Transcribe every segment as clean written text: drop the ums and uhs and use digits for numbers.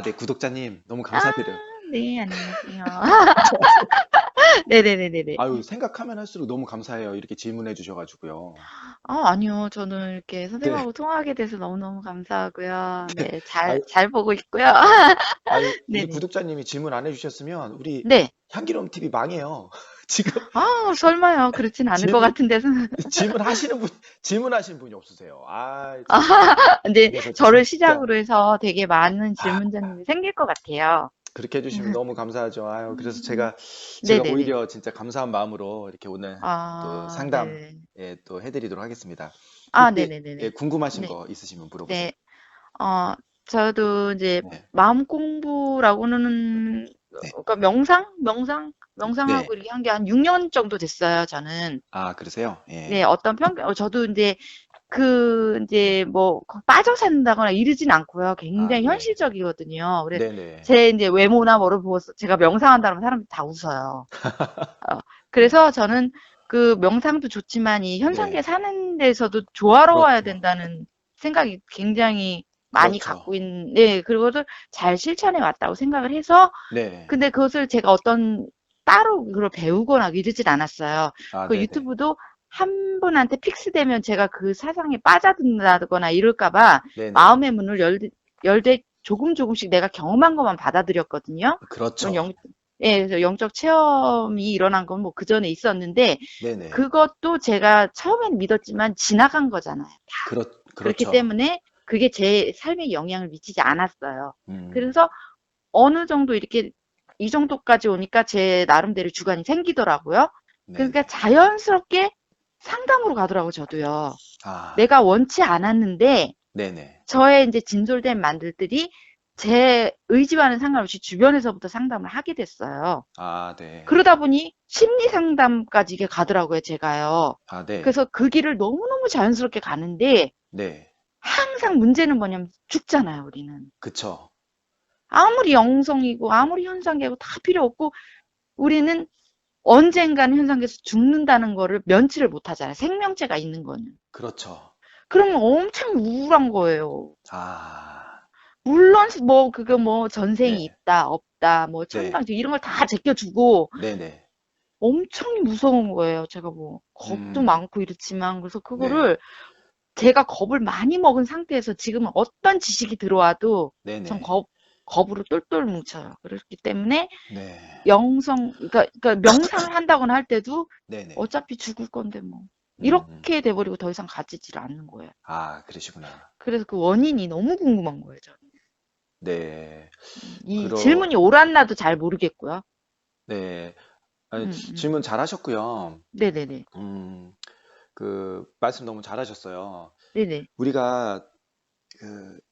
네, 구독자님, 너무 아 감사드려요. 네. 안녕하세요. 네네네네네. 아유, 생각하면 할수록 너무 감사해요. 이렇게 질문해 주셔가지고요. 아니요. 저는 이렇게 네, 선생님하고 통화하게 돼서 너무너무 감사하고요. 네. 네. 잘 아유, 잘 보고 있고요. 우리 네네. 구독자님이 질문 안 해주셨으면, 우리 네. 향기로움 TV 망해요. 지금 설마요. 그렇진 않을 것 질문, 같은데. 질문하시는 분, 질문하시는 분이 없으세요. 아 참. 근데 그래서 저를 진짜, 시작으로 해서 되게 많은 아, 질문자님이 생길 것 같아요. 그렇게 해주시면 너무 감사하죠. 아유, 그래서 음. 제가 네네네. 오히려 진짜 감사한 마음으로 이렇게 오늘 또 상담, 네. 또 해드리도록 하겠습니다. 혹시, 네네네네. 궁금하신 네. 거 있으시면 물어보세요. 네. 어, 저도 이제 네, 마음 공부라고는 네, 그러니까 명상하고 네. 이렇게 한 게 한 6년 정도 됐어요, 저는. 그러세요? 네, 예. 어떤 저도 이제 이제 뭐 빠져 산다거나 이러진 않고요. 굉장히 네. 현실적이거든요. 그래 네네. 제 이제 외모나 뭐를 보고서 제가 명상한다면 사람들이 다 웃어요. 어, 그래서 저는 그 명상도 좋지만 이 현상계 네. 사는 데서도 조화로워야 그렇죠. 된다는 생각이 굉장히 많이 그렇죠. 갖고 있는, 네, 그거를 잘 실천해 왔다고 생각을 해서, 네. 근데 그것을 제가 따로 그걸 배우거나 이러진 않았어요. 그 네네. 유튜브도 한 분한테 픽스되면 제가 그 사상에 빠져든다거나 이럴까봐 네네. 마음의 문을 열되 조금 조금씩 내가 경험한 것만 받아들였거든요. 그런 그렇죠. 예, 그래서 영적 체험이 일어난 건 뭐 그 전에 있었는데, 네네. 그것도 제가 처음엔 믿었지만 지나간 거잖아요. 그렇기 그렇죠. 때문에 그게 제 삶에 영향을 미치지 않았어요. 음. 그래서 어느 정도 이렇게 이 정도까지 오니까 제 나름대로 주관이 생기더라고요. 그러니까 네네. 자연스럽게 상담으로 가더라고요, 저도요. 아, 내가 원치 않았는데 네네. 저의 이제 진솔된 만들들이 제 의지와는 상관없이 주변에서부터 상담을 하게 됐어요. 네. 그러다 보니 심리 상담까지 이게 가더라고요, 제가요. 네. 그래서 그 길을 너무너무 자연스럽게 가는데 네. 항상 문제는 뭐냐면 죽잖아요, 우리는. 그쵸. 아무리 영성이고 아무리 현상계고 다 필요 없고 우리는 언젠가는 현상계에서 죽는다는 거를 면치를 못 하잖아요. 생명체가 있는 거는. 그렇죠. 그러면 엄청 우울한 거예요. 아, 물론 뭐 그거 뭐 전생이 네. 있다, 없다, 뭐 네. 천당 이런 걸 다 제껴주고 네네. 엄청 무서운 거예요. 제가 뭐 겁도 음, 많고 이렇지만 그래서 네. 그거를 제가 겁을 많이 먹은 상태에서 지금은 어떤 지식이 들어와도 전 네네. 겁으로 똘똘 뭉쳐요. 그렇기 때문에 네. 그러니까 명상을 한다거나 할 때도 네네. 어차피 죽을 건데 뭐 음, 이렇게 돼버리고 더 이상 가지질 않는 거예요. 그러시구나. 그래서 그 원인이 너무 궁금한 거예요, 저는. 네. 이 그러, 질문이 옳았나도 잘 모르겠고요. 네. 아니, 음, 음. 질문 잘하셨고요. 네네네. 음, 말씀 너무 잘하셨어요. 네네. 우리가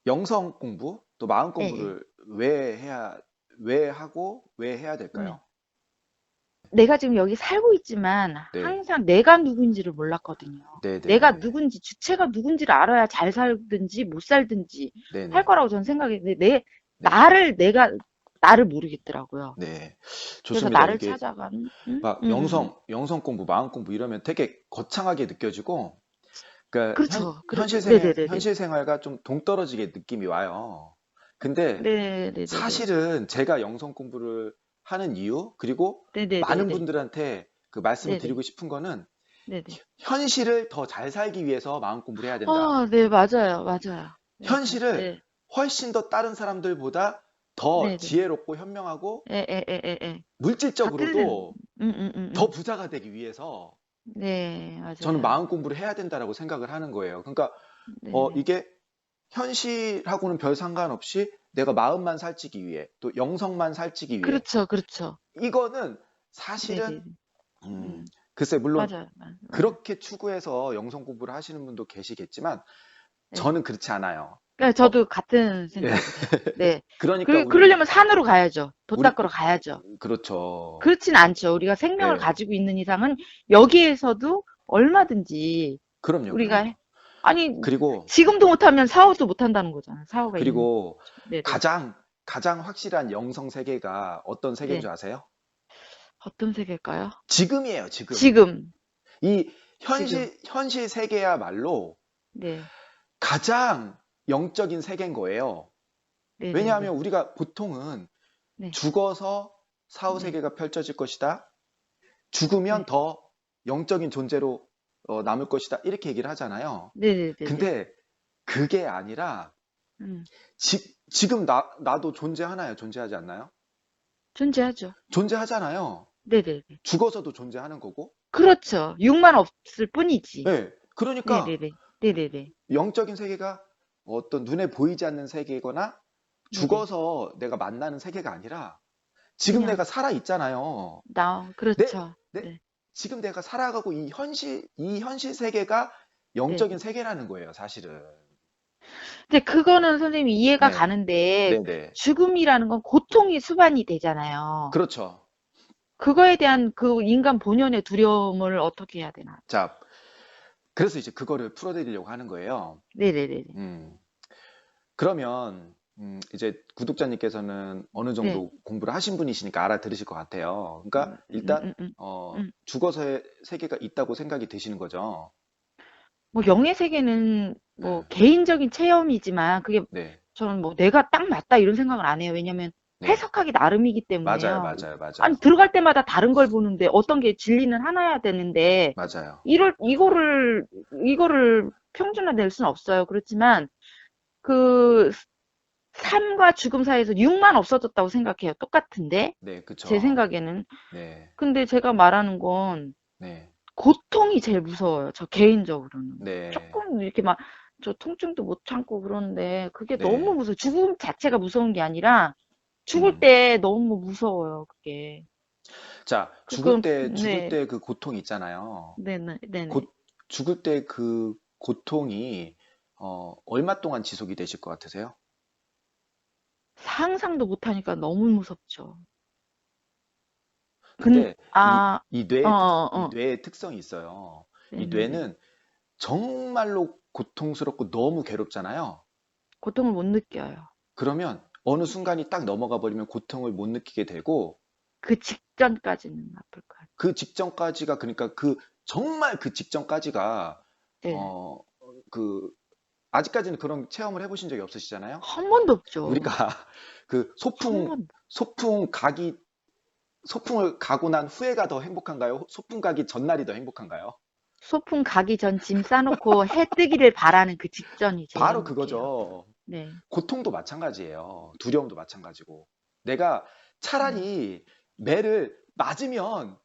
영성 공부, 또 마음 예, 예. 공부를 왜 하고, 왜 해야 네. 될까요? 내가 지금 여기 살고 있지만 네. 항상 내가 누군지를 몰랐거든요. 내가 네네네. 누군지, 주체가 누군지를 알아야 잘 살든지 못 살든지 할 네네. 거라고 저는 생각했는데, 네. 나를 모르겠더라고요. 네. 그래서 좋습니다. 나를 이게 찾아가는, 막 영성 공부, 마음 공부 이러면 되게 거창하게 느껴지고, 그러니까 그렇죠. 네네네네. 현실 생활과 좀 동떨어지게 느낌이 와요. 근데 네네네네. 사실은 제가 영성 공부를 하는 이유, 그리고 많은 네네네네. 분들한테 그 말씀을 네네. 드리고 싶은 거는 네네. 현실을 더 잘 살기 위해서 마음 공부를 해야 된다. 네, 맞아요. 맞아요. 맞아요. 현실을 네. 훨씬 더 다른 사람들보다 더 네네. 지혜롭고 현명하고 에, 에, 에, 에, 에. 다 틀린, 물질적으로도 음, 음, 음, 더 음. 부자가 되기 위해서 네, 저는 맞아요. 마음 공부를 해야 된다라고 생각을 하는 거예요. 그러니까 네네. 이게 현실하고는 별 상관없이 내가 마음만 살찌기 위해 또 영성만 살찌기 위해 그렇죠, 그렇죠. 이거는 네네. 사실은 음, 글쎄 물론 맞아요. 맞아요. 그렇게 추구해서 영성 공부를 하시는 분도 계시겠지만 네. 저는 그렇지 않아요. 그러니까 어, 저도 같은 예. 생각을 해요. 네. 그러니까 그러려면 산으로 가야죠. 돛 우리 닦으러 가야죠. 그렇죠. 그렇진 않죠. 우리가 생명을 예. 가지고 있는 이상은 여기에서도 얼마든지 그럼요, 우리가, 그럼요. 아니, 그리고 지금도 못하면 사후도 못한다는 거잖아요. 사후가 있는 그리고 거죠. 네네. 가장 확실한 영성 세계가 어떤 세계인 줄 네. 아세요? 어떤 세계일까요? 지금이에요, 지금. 지금, 이 지금. 현실 세계야말로 네. 가장 영적인 세계인 거예요. 네네네. 왜냐하면 우리가 보통은 네. 죽어서 사후 네. 세계가 펼쳐질 것이다. 죽으면 네. 더 영적인 존재로 남을 것이다. 이렇게 얘기를 하잖아요. 네네네네. 근데 그게 아니라 음. 지금 나도 존재하나요? 존재하지 않나요? 존재하죠. 존재하잖아요. 네네네. 죽어서도 존재하는 거고. 그렇죠. 육만 없을 뿐이지. 네. 그러니까 네네네. 네네네. 영적인 세계가 어떤 눈에 보이지 않는 세계거나 네네. 죽어서 내가 만나는 세계가 아니라 지금 내가 그냥 살아 있잖아요. 내, 그렇죠. 내, 네. 지금 내가 살아가고 이 현실 세계가 영적인 네네. 세계라는 거예요, 사실은. 근데 그거는 선생님 이해가 네. 가는데 네네. 죽음이라는 건 고통이 수반이 되잖아요. 그렇죠. 그거에 대한 그 인간 본연의 두려움을 어떻게 해야 되나? 자, 그래서 이제 그거를 풀어드리려고 하는 거예요. 네네네네. 음, 그러면, 이제 구독자님께서는 어느 네. 정도 공부를 하신 분이시니까 알아들으실 것 같아요. 그러니까 일단, 음. 죽어서의 세계가 있다고 생각이 드시는 거죠. 뭐 영의 세계는 네. 뭐 개인적인 체험이지만 그게 네. 저는 뭐 내가 딱 맞다 이런 생각을 안 해요. 왜냐면 네. 해석하기 나름이기 맞아요, 때문에요. 맞아요, 아니, 맞아요. 들어갈 때마다 다른 걸 보는데 어떤 게 진리는 하나여야 되는데 맞아요. 이거를 평준화될 수는 없어요. 그렇지만 그 삶과 죽음 사이에서 육만 없어졌다고 생각해요. 똑같은데 네, 제 그쵸. 생각에는. 네, 근데 제가 말하는 건 네, 고통이 제일 무서워요. 저 개인적으로는. 네, 조금 이렇게 막 저 통증도 못 참고 그러는데 그게 너무 네. 무서워. 죽음 자체가 무서운 게 아니라 죽을 음. 때 너무 무서워요. 그게. 자, 죽을 네, 때 그 고통 있잖아요. 네네, 네네. 곧 죽을 때 그 고통이 얼마 동안 지속이 되실 것 같으세요? 상상도 못하니까 너무 무섭죠. 근데 아, 이 어. 뇌의 특성이 있어요. 이 네네네. 뇌는 정말로 고통스럽고 너무 괴롭잖아요. 고통을 못 느껴요. 그러면 어느 순간이 딱 넘어가 버리면 고통을 못 느끼게 되고 그 직전까지는 아플 것 같아요. 그 직전까지가 그러니까 정말 그 직전까지가 네. 어, 그 아직까지는 그런 체험을 해보신 적이 없으시잖아요. 한 번도 없죠. 우리가 그 한 번도. 소풍 가기 소풍을 가고 난 후회가 더 행복한가요? 소풍 가기 전날이 더 행복한가요? 소풍 가기 전 짐 싸놓고 해 뜨기를 바라는 그 직전이 제일 바로 행복해요. 그거죠. 네. 고통도 마찬가지예요. 두려움도 마찬가지고. 내가 음. 차라리 매를 맞으면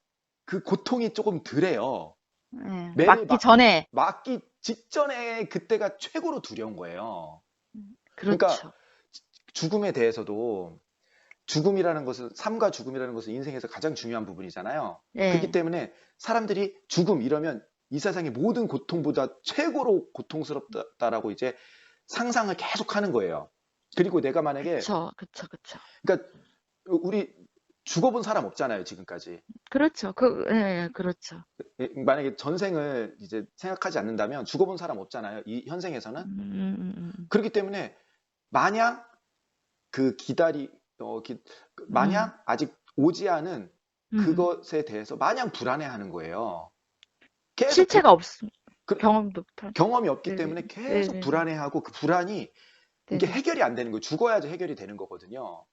그 고통이 조금 덜해요. 네. 매를 맞기 전에. 맞기 직전에 그때가 최고로 두려운 거예요. 그러니까 그렇죠. 죽음에 대해서도 죽음이라는 것은 삶과 죽음이라는 것은 인생에서 가장 중요한 부분이잖아요. 그렇기 네. 때문에 사람들이 죽음 이러면 이 세상의 모든 고통보다 최고로 고통스럽다라고 이제 상상을 계속 하는 거예요. 그리고 내가 만약에 그쵸. 그러니까 우리 죽어본 사람 없잖아요, 지금까지. 그렇죠. 예, 그렇죠. 만약에 전생을 이제 생각하지 않는다면 죽어본 사람 없잖아요, 이 현생에서는. 음. 그렇기 때문에 마냥 그 음. 마냥 아직 오지 않은 음. 그것에 대해서 마냥 불안해하는 거예요. 계속 실체가 없음. 그 경험도 못한. 경험이 없기 네네. 때문에 계속 네네네. 불안해하고 그 불안이 이게 네네. 해결이 안 되는 거예요. 죽어야지 해결이 되는 거거든요.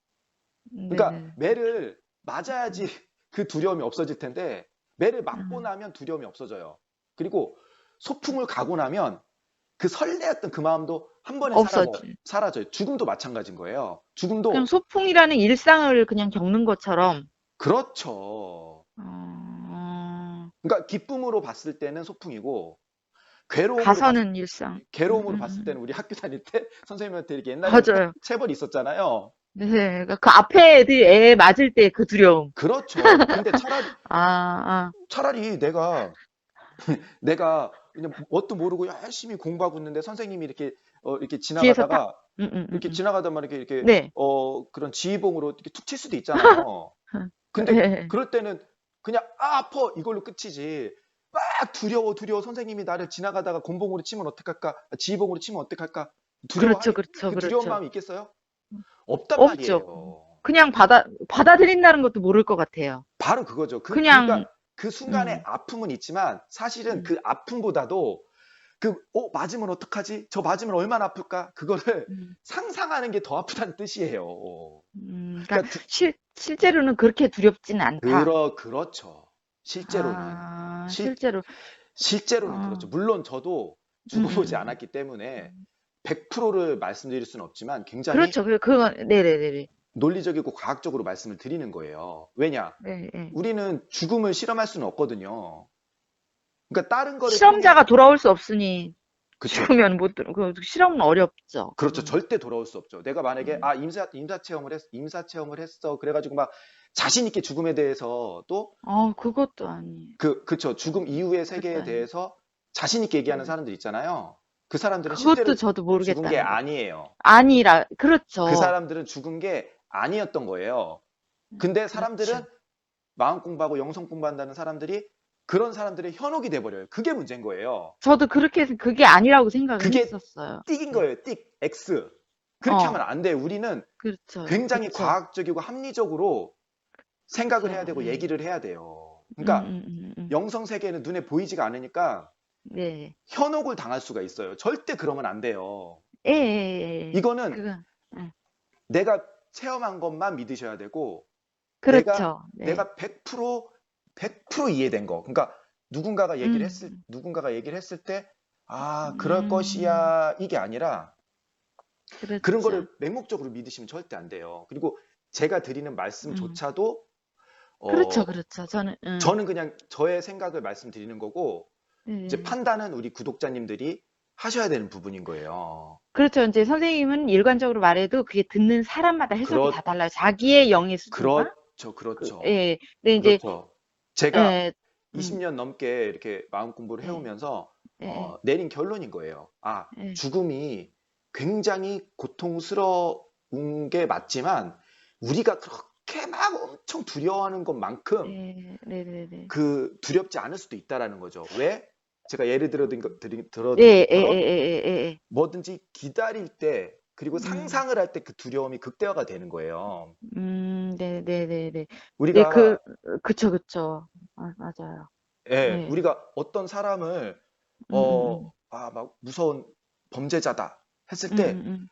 그러니까 네네. 매를 맞아야지 그 두려움이 없어질 텐데 매를 맞고 음. 나면 두려움이 없어져요. 그리고 소풍을 가고 나면 그 설레었던 그 마음도 한 번에 없어지. 사라져요. 죽음도 마찬가지인 거예요. 그냥 죽음도 소풍이라는 일상을 그냥 겪는 것처럼. 그렇죠. 어, 그러니까 기쁨으로 봤을 때는 소풍이고 괴로움으로 봤, 가서는 일상. 괴로움으로 봤을 때는 우리 학교 다닐 때 선생님한테 이렇게 옛날에는 맞아요. 체벌이 있었잖아요. 네, 그러니까 그 앞에 애들 애 맞을 때 그 두려움. 그렇죠. 근데 아, 아, 차라리 내가 그냥 뭣도 모르고 열심히 공부하고 있는데 선생님이 이렇게 뒤에서 딱, 지나가다가 음, 음, 음, 이렇게 음. 지나가다만 이렇게 네. 그런 지휘봉으로 이렇게 툭 칠 수도 있잖아요. 근데 네. 그럴 때는 그냥 아파 이걸로 끝이지. 막 두려워 선생님이 나를 지나가다가 곤봉으로 치면 어떡할까? 지휘봉으로 치면 어떡할까? 그렇죠, 두려워하겠 그렇죠, 그 두려운 그렇죠. 마음이 있겠어요? 없단 없죠. 말이에요. 그냥 받아들인다는 것도 모를 것 같아요. 바로 그거죠. 그냥, 그러니까 그 순간의 음, 아픔은 있지만 사실은 음, 그 아픔보다도 맞으면 어떡하지? 저 맞으면 얼마나 아플까? 그거를 음, 상상하는 게 더 아프다는 뜻이에요. 그러니까 그러니까 실제로는 그렇게 두렵지는 않다. 그렇죠. 실제로는. 아, 실, 실제로. 실제로는 그렇죠. 어, 물론 저도 음, 음, 죽어보지 음. 않았기 때문에 100%를 말씀드릴 수는 없지만 굉장히 그렇죠. 네네네네. 논리적이고 과학적으로 말씀을 드리는 거예요. 왜냐? 네, 네. 우리는 죽음을 실험할 수는 없거든요. 그러니까 다른 거를 통해, 실험자가 돌아올 수 없으니 그쵸. 죽으면 그 실험은 어렵죠. 그렇죠. 그거는. 절대 돌아올 수 없죠. 내가 만약에, 음. 임사 체험을 했어. 그래가지고 막 자신 있게 죽음에 대해서 또, 그것도 아니에요. 그쵸. 죽음 이후의 그것도 세계에 아니에요. 대해서 자신 있게 얘기하는 네. 사람들 있잖아요. 그 사람들은 그것도 실제로 저도 죽은 게 모르겠다는 거죠. 아니에요. 그 그렇죠. 사람들은 죽은 게 아니었던 거예요. 근데 사람들은 그렇죠. 마음 공부하고 영성 공부한다는 사람들이 그런 사람들의 현혹이 돼버려요. 그게 문제인 거예요. 저도 그렇게 해서 그게 아니라고 생각을 그게 했었어요. 띡인 네. 거예요. 띡, X. 그렇게 하면 어, 안 돼. 우리는 그렇죠. 굉장히 그쵸. 과학적이고 합리적으로 생각을 해야 그쵸. 되고 네. 얘기를 해야 돼요. 음, 그러니까 음. 영성 세계는 눈에 보이지가 않으니까 네. 현혹을 당할 수가 있어요. 절대 그러면 안 돼요. 예, 예, 예. 예. 이거는 그건, 예. 내가 체험한 것만 믿으셔야 되고 내가 그렇죠. 네. 내가 100% 이해된 거. 그러니까 음, 누군가가 얘기를 했을 때 그럴 음, 것이야 이게 아니라 그런 그렇죠. 거를 맹목적으로 믿으시면 절대 안 돼요. 그리고 제가 드리는 음, 말씀조차도 어, 그렇죠. 그렇죠. 저는, 저는 그냥 저의 생각을 말씀드리는 거고 이제 네. 판단은 우리 구독자님들이 하셔야 되는 부분인 거예요. 그렇죠. 이제 선생님은 일관적으로 말해도 그게 듣는 사람마다 해석이 다 그렇, 달라요. 자기의 영의 수준과, 그렇죠, 그렇죠, 예. 근데 이제, 그렇죠. 제가 예, 음, 20년 넘게 이렇게 마음 공부를 예, 해오면서 예, 내린 결론인 거예요. 예, 죽음이 굉장히 고통스러운 게 맞지만 우리가 그렇게 막 엄청 두려워하는 것만큼 네네네. 두렵지 않을 수도 있다라는 거죠. 왜? 제가 예를 들어드린 예, 예, 예, 것처럼 예, 예, 예. 뭐든지 기다릴 때 그리고 음, 상상을 할 때 그 두려움이 극대화가 되는 거예요. 네네네네. 네, 우리가 그쵸, 그쵸. 맞아요. 네. 우리가 어떤 사람을 음, 음, 막 무서운 범죄자다 했을 음, 때 음,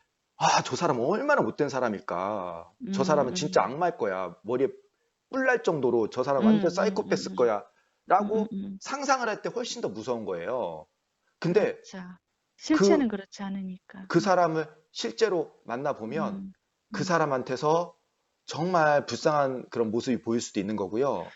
저 사람 얼마나 못된 사람일까? 저 음, 사람은 진짜 음, 악마일 거야. 머리에 뿔 날 정도로 저 사람 완전 사이코패스일 거야. 음, 음, 라고 음. 상상을 할 때 훨씬 더 무서운 거예요. 근데 그렇죠. 그, 실체는 그렇지 않으니까. 그 사람을 실제로 만나보면 음, 그 음. 사람한테서 정말 불쌍한 그런 모습이 보일 수도 있는 거고요.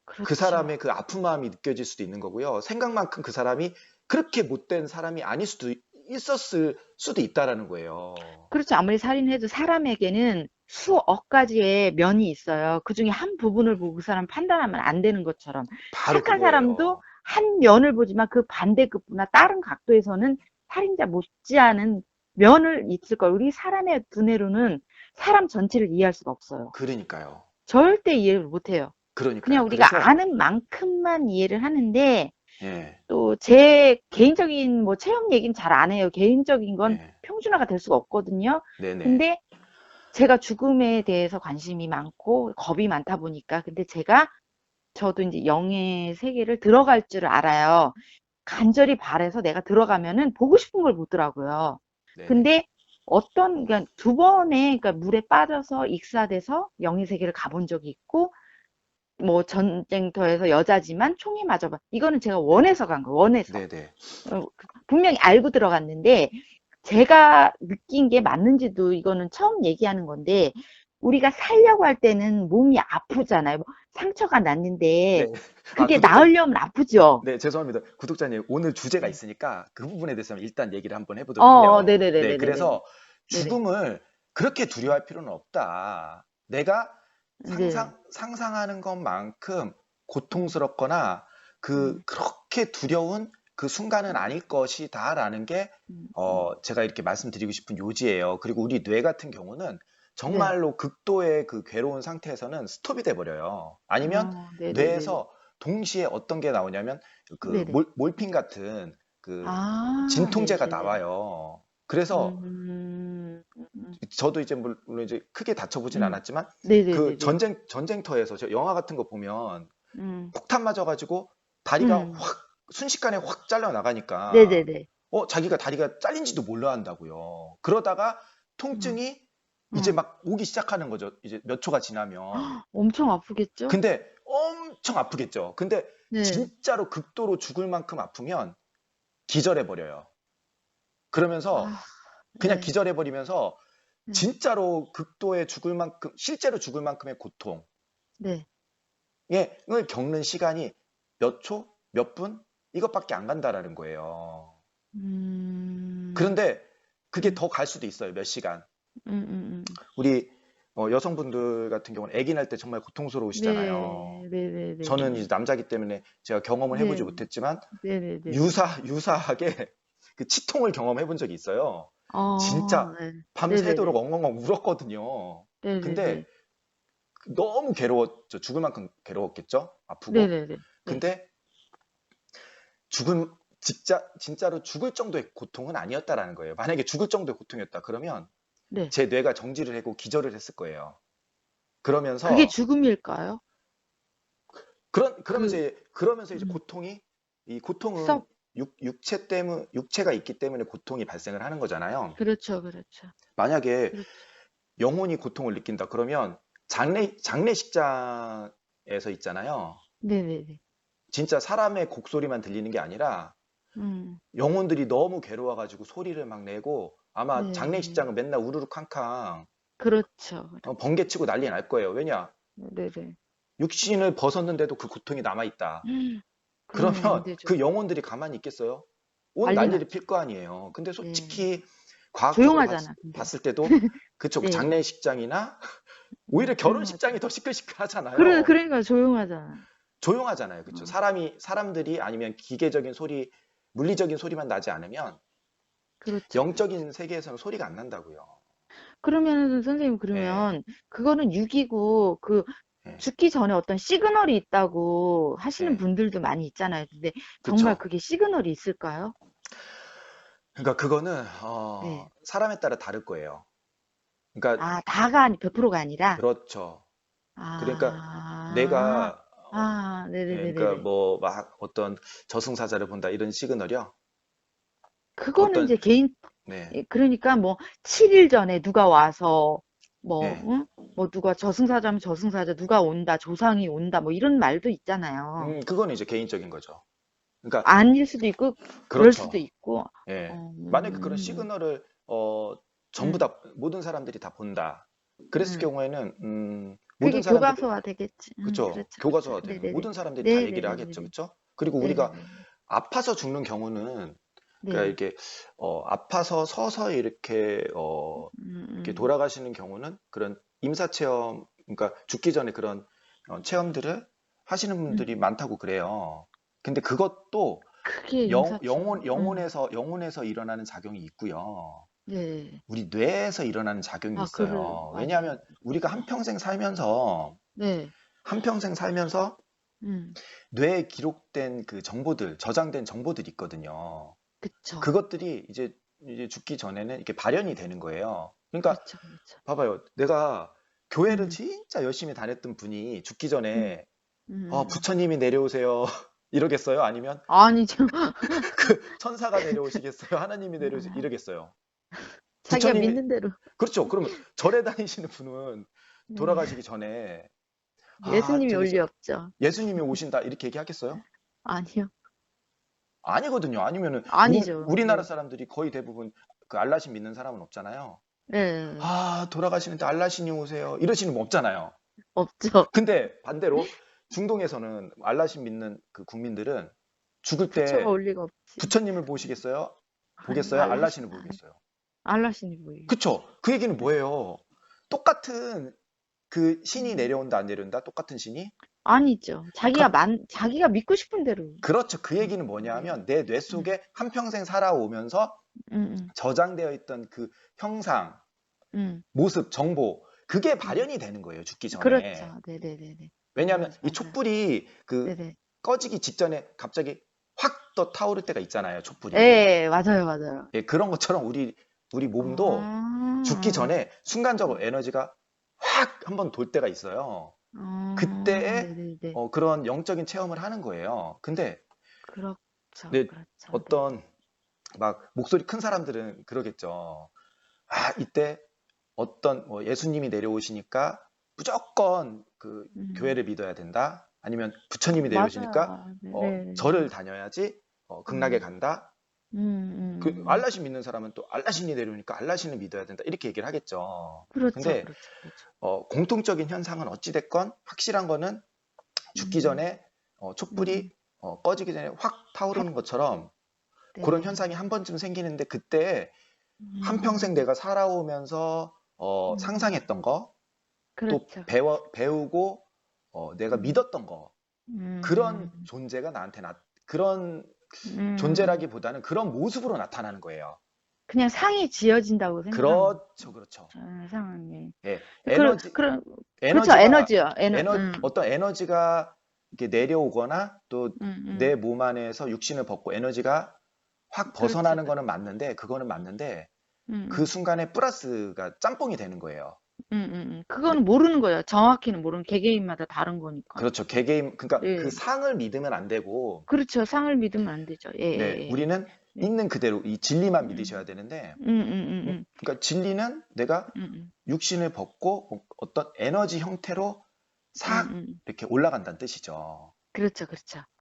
그 그렇죠. 사람의 그 아픈 마음이 느껴질 수도 있는 거고요. 생각만큼 그 사람이 그렇게 못된 사람이 아닐 수도 있었을 수도 있다라는 거예요. 그렇죠. 아무리 살인해도 사람에게는 수억 가지의 면이 있어요. 그중에 한 부분을 보고 그 사람 판단하면 안 되는 것처럼 바로 착한 사람도 그거예요. 한 면을 보지만 그 반대급부나 다른 각도에서는 살인자 못지않은 면을 있을 걸. 우리 사람의 두뇌로는 사람 전체를 이해할 수가 없어요. 그러니까요. 절대 이해를 못해요. 그냥 그러니까요. 우리가 그래서 아는 만큼만 이해를 하는데 예, 또 제 개인적인 뭐 체험 얘기는 잘 안 해요. 개인적인 건 예, 평준화가 될 수가 없거든요. 네네, 근데 제가 죽음에 대해서 관심이 많고 겁이 많다 보니까 근데 저도 이제 영의 세계를 들어갈 줄 알아요. 간절히 바래서 내가 들어가면은 보고 싶은 걸 보더라고요. 네네, 근데 그러니까 두 번의, 그러니까 물에 빠져서 익사돼서 영의 세계를 가본 적이 있고, 뭐 전쟁터에서 여자지만 총에 맞아봐. 이거는 제가 원해서 간 거예요. 원해서. 네네. 분명히 알고 들어갔는데, 제가 느낀 게 맞는지도 이거는 처음 얘기하는 건데, 우리가 살려고 할 때는 몸이 아프잖아요. 뭐 상처가 네. 났는데, 그게 구독자님, 나으려면 아프죠. 네, 죄송합니다. 구독자님, 오늘 주제가 네. 있으니까 그 부분에 대해서 일단 얘기를 한번 해보도록 해요. 네, 네네네네네네. 그래서 네네. 죽음을 그렇게 두려워할 필요는 없다. 내가 네. 상상하는 것만큼 고통스럽거나 음, 그렇게 두려운 그 순간은 아닐 것이다라는 게, 음, 음. 제가 이렇게 말씀드리고 싶은 요지예요. 그리고 우리 뇌 같은 경우는 네. 정말로 극도의 그 괴로운 상태에서는 스톱이 돼버려요. 아니면 네네네네. 뇌에서 동시에 어떤 게 나오냐면 네네. 몰핀 같은 그 진통제가 네네네네. 나와요. 그래서 저도 이제 물론 이제 크게 다쳐보진 음. 않았지만 그 네네네네. 전쟁터에서 저 영화 같은 거 보면 음, 폭탄 맞아가지고 다리가 음. 확 순식간에 확 잘려 나가니까 네네네. 자기가 다리가 잘린지도 몰라 한다고요. 그러다가 음, 통증이 이제 어. 막 오기 시작하는 거죠. 이제 몇 초가 지나면. 엄청 아프겠죠? 근데 엄청 아프겠죠. 근데 네. 진짜로 극도로 죽을 만큼 아프면 기절해 버려요. 그러면서 아, 그냥 네. 기절해 버리면서 네. 진짜로 극도의 죽을 만큼, 실제로 죽을 만큼의 고통을 네. 겪는 시간이 몇 초, 몇 분, 이것밖에 안 간다라는 거예요. 음, 그런데 그게 음, 더 갈 수도 있어요. 몇 시간. 음. 우리 여성분들 같은 경우는 아기 낳을 때 정말 고통스러우시잖아요. 네, 네, 네, 네, 저는 네. 이제 남자기 때문에 제가 경험을 해보지 네, 못했지만 네, 네, 네, 네. 유사하게 그 치통을 경험해 본 적이 있어요. 진짜 네. 네, 네, 밤새도록 네. 엉엉엉 울었거든요. 네, 네, 근데 네. 너무 괴로웠죠. 죽을 만큼 괴로웠겠죠. 네, 아프고. 네, 네. 네. 근데 진짜로 죽을 정도의 고통은 아니었다라는 거예요. 만약에 죽을 정도의 고통이었다 그러면 네. 제 뇌가 정지를 하고 기절을 했을 거예요. 그게 그러면서 죽음일까요? 그, 그러면서 이제 음, 고통이 이 고통은 썩, 육체가 있기 때문에 고통이 발생을 하는 거잖아요. 그렇죠, 그렇죠. 만약에 그렇죠. 영혼이 고통을 느낀다 그러면 장례식장에서 있잖아요. 네, 네, 네. 진짜 사람의 곡소리만 들리는 게 아니라 음, 영혼들이 너무 괴로워가지고 소리를 막 내고 아마 네. 장례식장은 맨날 우르르캉캉 그렇죠, 그렇죠. 번개치고 난리 날 거예요. 왜냐? 네, 네. 육신을 벗었는데도 그 고통이 남아있다. 그러면 그러면 힘들죠. 그 영혼들이 가만히 있겠어요? 온 난리 난리를 나죠. 필 거 아니에요. 근데 네. 솔직히 과학적으로 조용하잖아, 근데. 봤을 때도 그쪽 네. 장례식장이나 오히려 조용하죠. 결혼식장이 더 시끌시끌하잖아요. 그러니까 조용하잖아. 조용하잖아요. 그쵸? 어, 사람들이 아니면 기계적인 소리, 물리적인 소리만 나지 않으면 그렇죠, 그렇죠. 영적인 세계에서는 소리가 안 난다고요. 그러면 선생님 예, 그러면 그거는 육이고 그 예, 죽기 전에 어떤 시그널이 있다고 하시는 예. 분들도 많이 있잖아요. 근데 정말 그쵸? 그게 시그널이 있을까요? 그러니까 그거는 네. 사람에 따라 다를 거예요. 그러니까 아, 다가 100%가 아니라 그렇죠. 그러니까 아. 내가 아, 그러니까 네네네네네. 뭐 막 어떤 저승사자를 본다 이런 시그널이요. 그거는 어떤 이제 개인 네, 예, 그러니까 뭐 7일 전에 누가 와서 뭐 예, 응? 뭐 누가 저승사자면 저승사자 누가 온다 조상이 온다 뭐 이런 말도 있잖아요. 그거는 이제 개인적인 거죠. 그러니까 아닐 수도 있고 그럴 수도 그렇죠. 있고 예, 어, 만약에 그런 시그널을 전부 음, 다 모든 사람들이 다 본다. 그랬을 음. 경우에는 그게 모든 사람들이 교과서화 되겠지. 그쵸. 그렇죠, 그렇죠. 교과서가 되는 네네네. 모든 사람들이 다 얘기를 하겠죠. 네네네네네. 그쵸? 그리고 우리가 네네네. 아파서 죽는 경우는 그러니까 네. 이렇게 아파서 서서히 이렇게 음. 돌아가시는 경우는 그런 임사체험, 그러니까 죽기 전에 그런 체험들을 하시는 음. 분들이 많다고 그래요. 근데 그것도 그게 임사체험. 영혼에서 일어나는 작용이 있고요. 네. 우리 뇌에서 일어나는 작용이 아, 그래, 있어요. 맞아요. 왜냐하면 우리가 네. 한평생 살면서 음. 뇌에 기록된 그 정보들, 저장된 정보들이 있거든요. 그쵸. 그것들이 이제 죽기 전에는 이렇게 발현이 되는 거예요. 그러니까 그렇죠, 그렇죠. 봐봐요. 내가 교회를 음, 진짜 열심히 다녔던 분이 죽기 음, 전에 음. 부처님이 내려오세요. 이러겠어요? 아니면 아니죠. 그 천사가 내려오시겠어요? 하나님이 내려오시 아, 이러겠어요. 자기가 부처님이 믿는 대로. 그렇죠. 그러면 절에 다니시는 분은 네. 돌아가시기 전에 예수님이 올 저기 리 없죠. 예수님이 오신다 이렇게 얘기하겠어요? 아니요. 아니거든요. 아니면은 아니죠. 우리나라 네. 사람들이 거의 대부분 그 알라신 믿는 사람은 없잖아요. 네. 돌아가시는데 알라신이 오세요. 이러시는 분 없잖아요. 없죠. 근데 반대로 중동에서는 알라신 믿는 그 국민들은 죽을 부처가 때 올 리가 없지. 부처님을 보시겠어요? 아니, 보겠어요? 알라신을 보겠어요? 알라신이 뭐예요? 그쵸? 그 얘기는 네. 뭐예요? 똑같은 그 신이 음. 내려온다 안 내려온다? 똑같은 신이? 아니죠. 갑- 자기가 믿고 싶은 대로. 그렇죠. 그 얘기는 네. 뭐냐면 내 뇌 음, 속에 한평생 살아오면서 음, 저장되어 있던 그 형상, 음, 모습, 정보 그게 음. 발현이 되는 거예요. 죽기 전에. 그렇죠. 네네네네. 왜냐하면 이 맞아요. 촛불이 그 네네. 꺼지기 직전에 갑자기 확 떠 타오를 때가 있잖아요. 촛불이. 예, 맞아요, 맞아요. 예, 그런 것처럼 우리 몸도 죽기 아, 전에 순간적으로 에너지가 확 한번 돌 때가 있어요. 그때에 네네네. 그런 영적인 체험을 하는 거예요. 근데 그렇죠, 네, 그렇죠. 네네. 어떤 막 목소리 큰 사람들은 그러겠죠. 아, 이때 어떤 뭐 예수님이 내려오시니까 무조건 그 음. 교회를 믿어야 된다. 아니면 부처님이 내려오시니까 맞아요. 네. 절을 다녀야지 극락에 음. 간다. 음, 그 음. 알라신 믿는 사람은 또 알라신이 내려오니까 알라신을 믿어야 된다. 이렇게 얘기를 하겠죠. 그렇죠, 근데 그렇죠, 그렇죠. 공통적인 현상은 어찌 됐건 확실한 거는 죽기 음, 전에 촛불이 음. 꺼지기 전에 확 확, 타오르는 것처럼 그런 네. 현상이 한 번쯤 생기는데 그때 한평생 음, 내가 살아오면서 음. 상상했던 거, 또 그렇죠. 배우고 내가 음, 믿었던 거, 그런 음, 존재가 그런 음. 존재라기보다는 그런 모습으로 나타나는 거예요. 그냥 상이 지어진다고 생각하면 그렇죠, 그렇죠. 상황이. 예, 그, 에너지, 그런, 그렇죠. 에너지가, 에너지요. 어떤 에너지가 이렇게 내려오거나 또 내 음. 몸 안에서 육신을 벗고 에너지가 확 그렇죠. 벗어나는 거는 맞는데, 그거는 맞는데, 그 음, 순간에 플러스가 짬뽕이 되는 거예요. 네, 그거는 모르는 거예요. 정확히는 모르는 개개인마다 다른 거니까. 그렇죠. 개개인, 그러니까 그 예. 상을 믿으면 안 되고, 그렇죠. 상을 믿으면 안 되죠. 예, 네, 예, 예. 우리는 네. 있는 그대로 이 진리만 믿으셔야 음, 되는데, 음. 그러니까 진리는 내가 음. 육신을 벗고 어떤 에너지 형태로 음, 싹 음. 이렇게 올라간다는 뜻이죠. 그렇죠, 그렇죠.